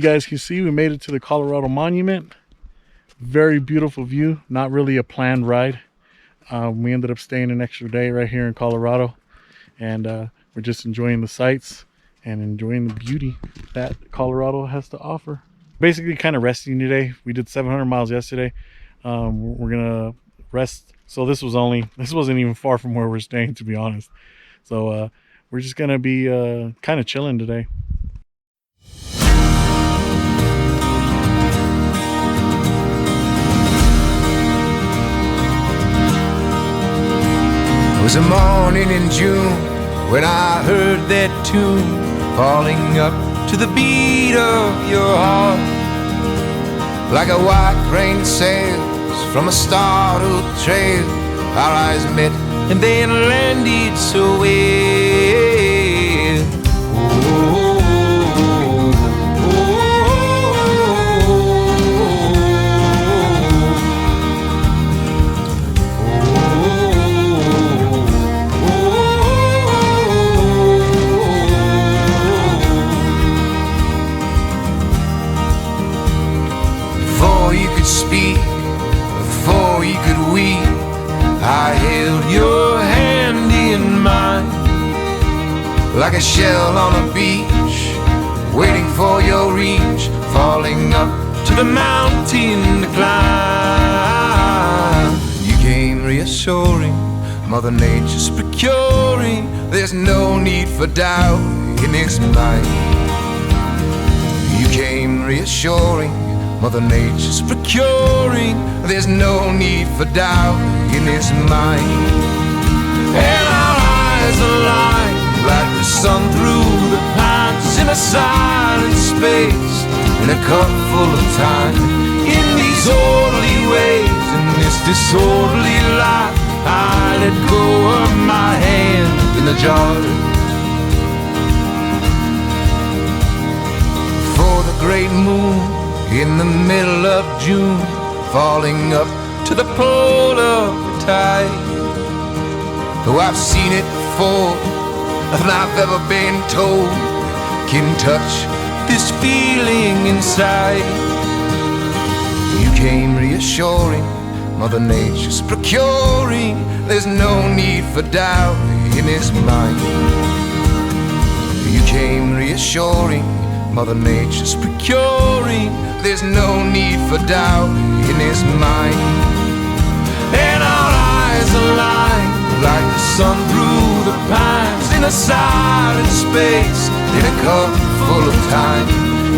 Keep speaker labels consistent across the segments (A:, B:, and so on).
A: you guys can see, we made it to the Colorado Monument. Very beautiful view. Not really a planned ride. We ended up staying an extra day right here in Colorado, and we're just enjoying the sights and enjoying the beauty that Colorado has to offer. Basically kind of resting today. We did 700 miles yesterday. We're gonna rest. So this wasn't even far from where we're staying, to be honest. So we're just gonna be kind of chilling today.
B: It was a morning in June when I heard that tune falling up to the beat of your heart. Like a white rain sails from a startled trail, our eyes met and then landed so well. Before you could speak, before you could weep, I held your hand in mine. Like a shell on a beach, waiting for your reach, falling up to the mountain to climb. You came reassuring, Mother Nature's procuring. There's no need for doubt in this mind. You came reassuring, Mother Nature's procuring. There's no need for doubt in his mind. And our eyes align like the sun through the pines, in a silent space, in a cup full of time. In these orderly ways, in this disorderly life, I let go of my hand in the jar. For the great moon in the middle of June, falling up to the pole of the tide. Though I've seen it before, nothing I've ever been told can touch this feeling inside. You came reassuring, Mother Nature's procuring. There's no need for doubt in his mind. You came reassuring, Mother Nature's procuring. There's no need for doubt in his mind. And our eyes align like the sun through the pines, in a silent space, in a cup full of time.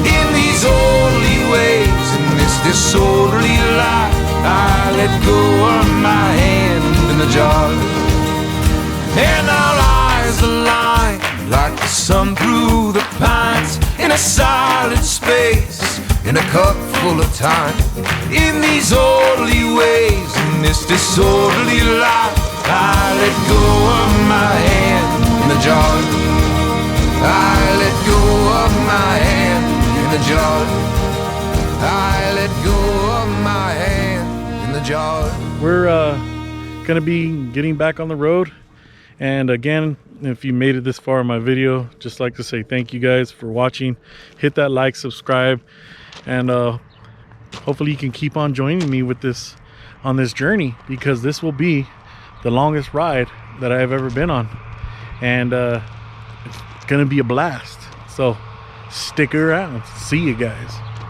B: In these orderly ways, in this disorderly life, I let go of my hand in the jar. And our eyes align like the sun through the pines, in a silent space, in a cup full of time. In these orderly ways, in this disorderly life, I let go of my hand in the jar. I let go of my hand in the jar. I let go of my hand in the jar.
A: We're gonna be getting back on the road, and again, if you made it this far in my video, just like to say thank you guys for watching. Hit that like, subscribe, and hopefully you can keep on joining me with this on this journey, because this will be the longest ride that I've ever been on, and it's gonna be a blast. So stick around. See you guys.